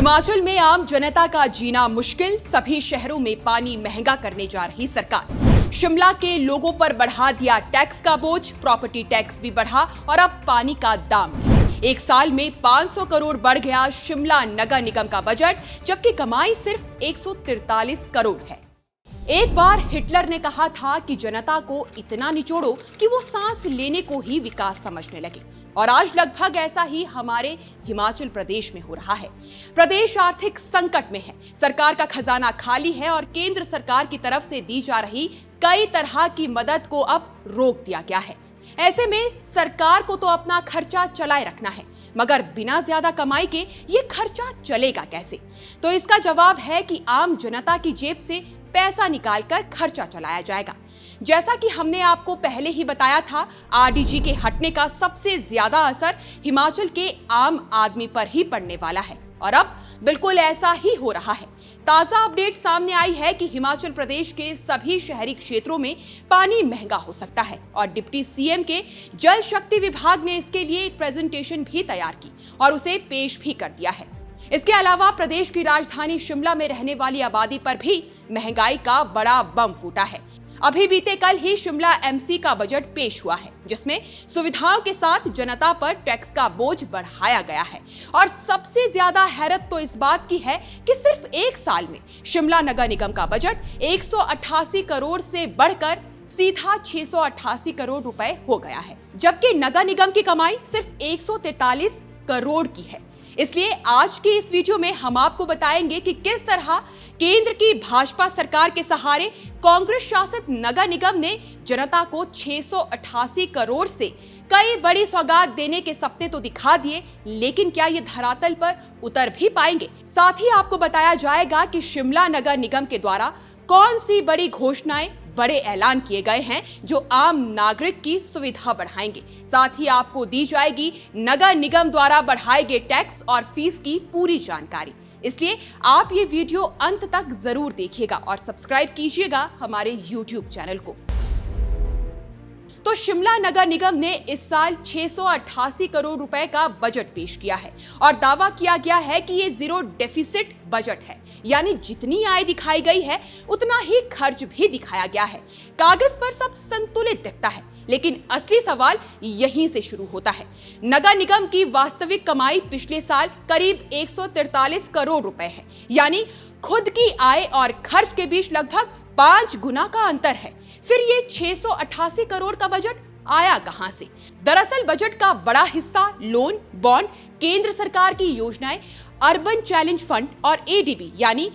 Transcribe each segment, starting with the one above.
हिमाचल में आम जनता का जीना मुश्किल, सभी शहरों में पानी महंगा करने जा रही सरकार। शिमला के लोगों पर बढ़ा दिया टैक्स का बोझ, प्रॉपर्टी टैक्स भी बढ़ा और अब पानी का दाम भी। एक साल में 500 करोड़ बढ़ गया शिमला नगर निगम का बजट, जबकि कमाई सिर्फ 143 करोड़ है। एक बार हिटलर ने कहा था कि जनता को इतना निचोड़ो कि वो सांस लेने को ही विकास समझने लगे, और आज लगभग ऐसा ही हमारे हिमाचल प्रदेश में हो रहा है। प्रदेश आर्थिक संकट में है, सरकार का खजाना खाली है और केंद्र सरकार की तरफ से दी जा रही कई तरह की मदद को अब रोक दिया गया है। ऐसे में सरकार को तो अपना खर्चा चलाए रखना है, मगर बिना ज्यादा कमाई के ये खर्चा चलेगा कैसे? तो इसका जवाब है कि आम जनता की जेब से पैसा निकालकर खर्चा चलाया जाएगा। जैसा कि हमने आपको पहले ही बताया था, आरडीजी के हटने का सबसे ज्यादा असर हिमाचल के आम आदमी पर ही पड़ने वाला है, और अब बिल्कुल ऐसा ही हो रहा है। ताजा अपडेट सामने आई है कि हिमाचल प्रदेश के सभी शहरी क्षेत्रों में पानी महंगा हो सकता है, और डिप्टी सीएम के जल शक्ति विभाग ने इसके लिए एक प्रेजेंटेशन भी तैयार की और उसे पेश भी कर दिया है। इसके अलावा प्रदेश की राजधानी शिमला में रहने वाली आबादी पर भी महंगाई का बड़ा बम फूटा है। अभी बीते कल ही शिमला एमसी का बजट पेश हुआ है, जिसमें सुविधाओं के साथ जनता पर टैक्स का बोझ बढ़ाया गया है। और सबसे ज्यादा हैरत तो इस बात की है कि सिर्फ एक साल में शिमला नगर निगम का बजट 188 करोड़ से बढ़कर सीधा 688 करोड़ रुपए हो गया है, जबकि नगर निगम की कमाई सिर्फ 143 करोड़ की है। इसलिए आज के इस वीडियो में हम आपको बताएंगे कि किस तरह केंद्र की भाजपा सरकार के सहारे कांग्रेस शासित नगर निगम ने जनता को 688 करोड़ से कई बड़ी सौगात देने के सपने तो दिखा दिए, लेकिन क्या ये धरातल पर उतर भी पाएंगे? साथ ही आपको बताया जाएगा कि शिमला नगर निगम के द्वारा कौन सी बड़ी घोषणाएं, बड़े ऐलान किए गए हैं जो आम नागरिक की सुविधा बढ़ाएंगे। साथ ही आपको दी जाएगी नगर निगम द्वारा बढ़ाए गए टैक्स और फीस की पूरी जानकारी। इसलिए आप ये वीडियो अंत तक जरूर देखिएगा और सब्सक्राइब कीजिएगा हमारे YouTube चैनल को। तो शिमला नगर निगम ने इस साल 688 करोड़ रुपए का बजट पेश किया है और दावा किया गया है कि ये जीरो डेफिसिट बजट है, यानी जितनी आय दिखाई गई है उतना ही खर्च भी दिखाया गया है। कागज पर सब संतुलित दिखता है, लेकिन असली सवाल यहीं से शुरू होता है। नगर निगम की वास्तविक कमाई पिछले साल करीब 143 करोड़ रुपए है, यानी खुद की आय और खर्च के बीच लगभग 5 गुना का अंतर है। फिर ये 688 करोड़ का बजट आया कहां से? दरअसल बजट का बड़ा हिस्सा लोन, बॉन्ड, केंद्र सरकार की योजनाएं, अर्बन चैलेंज फंड और एडीबी यानी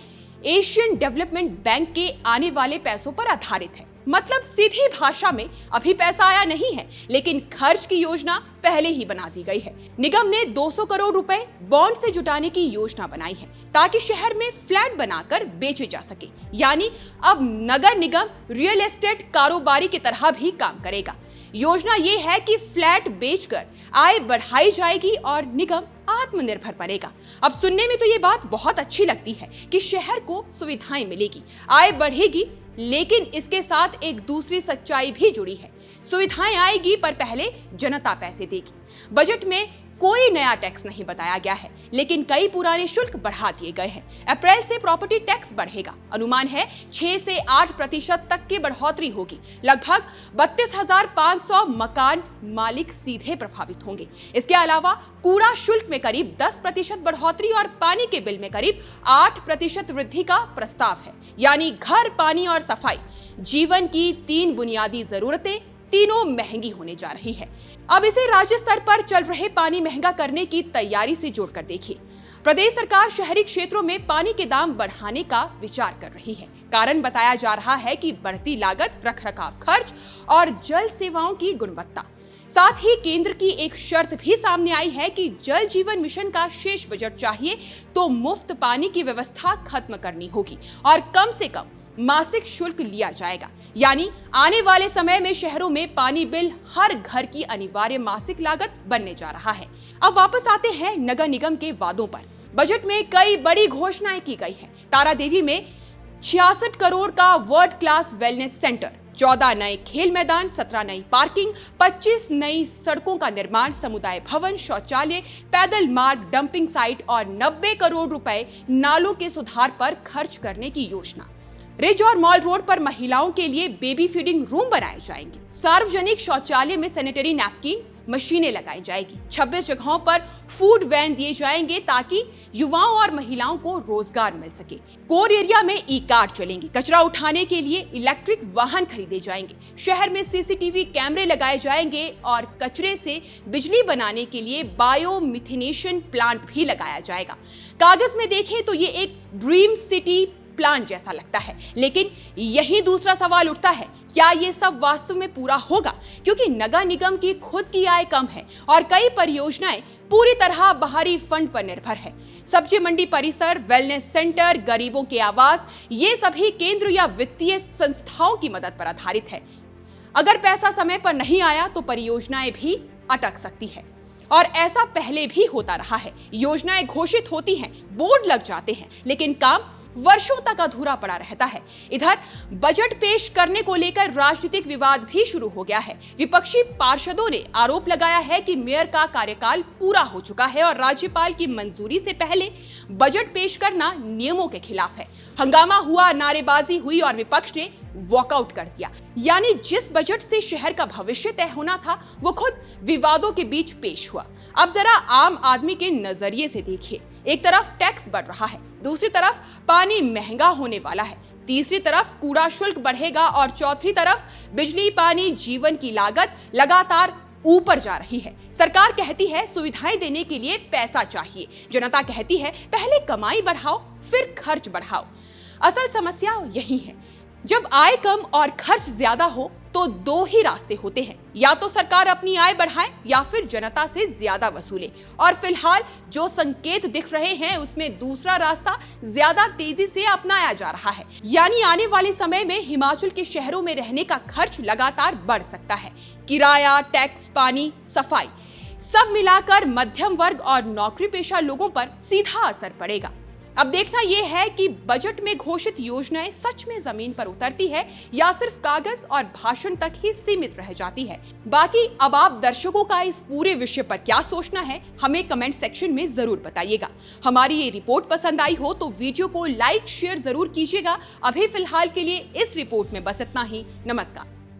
एशियन डेवलपमेंट बैंक के आने वाले पैसों पर आधारित है। मतलब सीधी भाषा में अभी पैसा आया नहीं है, लेकिन खर्च की योजना पहले ही बना दी गई है। निगम ने 200 करोड़ रुपए बॉन्ड से जुटाने की योजना बनाई है ताकि शहर में फ्लैट बनाकर बेचे जा सके, यानी अब नगर निगम रियल एस्टेट कारोबारी की तरह भी काम करेगा। योजना ये है कि फ्लैट बेचकर आय बढ़ाई जाएगी और निगम आत्मनिर्भर बनेगा। अब सुनने में तो ये बात बहुत अच्छी लगती है कि शहर को सुविधाएं मिलेगी, आय बढ़ेगी, लेकिन इसके साथ एक दूसरी सच्चाई भी जुड़ी है। सुविधाएं आएगी पर पहले जनता पैसे देगी। बजट में कोई नया टैक्स नहीं बताया गया है, लेकिन कई पुराने शुल्क बढ़ा दिए गए हैं। अप्रैल से प्रॉपर्टी टैक्स बढ़ेगा, अनुमान है 6 से 8% तक की बढ़ोतरी होगी। लगभग 32,500 मकान मालिक सीधे प्रभावित होंगे। इसके अलावा कूड़ा शुल्क में करीब 10% बढ़ोतरी और पानी के बिल में करीब 8% वृद्धि का प्रस्ताव है। यानी घर, पानी और सफाई, जीवन की 3 बुनियादी जरूरतें तीनों महंगी होने जा रही है। अब इसे राज्य स्तर पर चल रहे पानी महंगा करने की तैयारी से जोड़कर देखिए। प्रदेश सरकार शहरी क्षेत्रों में पानी के दाम बढ़ाने का विचार कर रही है। कारण बताया जा रहा है कि बढ़ती लागत, रखरखाव खर्च और जल सेवाओं की गुणवत्ता। साथ ही केंद्र की एक शर्त भी सामने आई है कि जल जीवन मिशन का शेष बजट चाहिए तो मुफ्त पानी की व्यवस्था खत्म करनी होगी और कम से कम मासिक शुल्क लिया जाएगा। यानी आने वाले समय में शहरों में पानी बिल हर घर की अनिवार्य मासिक लागत बनने जा रहा है। अब वापस आते हैं नगर निगम के वादों पर। बजट में कई बड़ी घोषणाएं की गई हैं। तारा देवी में 66 करोड़ का वर्ल्ड क्लास वेलनेस सेंटर, 14 नए खेल मैदान, 17 नई पार्किंग, 25 नई सड़कों का निर्माण, समुदाय भवन, शौचालय, पैदल मार्ग, डंपिंग साइट और 90 करोड़ रुपए नालों के सुधार पर खर्च करने की योजना। रिज और मॉल रोड पर महिलाओं के लिए बेबी फीडिंग रूम बनाए जाएंगे। सार्वजनिक शौचालय में सैनिटरी नैपकिन मशीनें लगाई जाएगी। 26 जगहों पर फूड वैन दिए जाएंगे ताकि युवाओं और महिलाओं को रोजगार मिल सके। कोर एरिया में ई कार चलेंगे। कचरा उठाने के लिए इलेक्ट्रिक वाहन खरीदे जाएंगे। शहर में सीसीटीवी कैमरे लगाए जाएंगे और कचरे से बिजली बनाने के लिए बायोमिथेनेशन प्लांट भी लगाया जाएगा। कागज में देखें तो ये एक ड्रीम सिटी प्लान जैसा लगता है, लेकिन यही दूसरा सवाल उठता है, क्या ये सब वास्तव में पूरा होगा? क्योंकि नगर निगम की खुद की आय कम है और कई परियोजनाएं पूरी तरह बाहरी फंड पर निर्भर है। सब्जी मंडी परिसर, वेलनेस सेंटर, गरीबों के आवास, ये सभी केंद्र या वित्तीय संस्थाओं की मदद पर आधारित है। अगर पैसा समय पर नहीं आया तो परियोजनाएं भी अटक सकती है और ऐसा पहले भी होता रहा है। योजनाएं घोषित होती हैं, बोर्ड लग जाते हैं, लेकिन काम वर्षों तक अधूरा पड़ा रहता है। इधर बजट पेश करने को लेकर राजनीतिक विवाद भी शुरू हो गया है। विपक्षी पार्षदों ने आरोप लगाया है कि मेयर का कार्यकाल पूरा हो चुका है और राज्यपाल की मंजूरी से पहले बजट पेश करना नियमों के खिलाफ है। हंगामा हुआ, नारेबाजी हुई और विपक्ष ने वॉकआउट कर दिया। यानी जिस बजट से शहर का भविष्य तय होना था वो खुद विवादों के बीच पेश हुआ। अब जरा आम आदमी के नजरिए से देखिए, एक तरफ टैक्स बढ़ रहा है, दूसरी तरफ पानी महंगा होने वाला है, तीसरी तरफ कूड़ा शुल्क बढ़ेगा और चौथी तरफ बिजली, पानी, जीवन की लागत लगातार ऊपर जा रही है। सरकार कहती है सुविधाएं देने के लिए पैसा चाहिए, जनता कहती है पहले कमाई बढ़ाओ फिर खर्च बढ़ाओ। असल समस्या यही है, जब आय कम और खर्च ज्यादा हो तो दो ही रास्ते होते हैं, या तो सरकार अपनी आय बढ़ाए या फिर जनता से ज्यादा वसूले। और फिलहाल जो संकेत दिख रहे हैं उसमें दूसरा रास्ता ज्यादा तेजी से अपनाया जा रहा है। यानी आने वाले समय में हिमाचल के शहरों में रहने का खर्च लगातार बढ़ सकता है। किराया, टैक्स, पानी, सफाई सब मिलाकर मध्यम वर्ग और नौकरी पेशा लोगों पर सीधा असर पड़ेगा। अब देखना यह है कि बजट में घोषित योजनाएं सच में जमीन पर उतरती है या सिर्फ कागज और भाषण तक ही सीमित रह जाती है। बाकी अब आप दर्शकों का इस पूरे विषय पर क्या सोचना है, हमें कमेंट सेक्शन में जरूर बताइएगा। हमारी ये रिपोर्ट पसंद आई हो तो वीडियो को लाइक शेयर जरूर कीजिएगा। अभी फिलहाल के लिए इस रिपोर्ट में बस इतना ही। नमस्कार।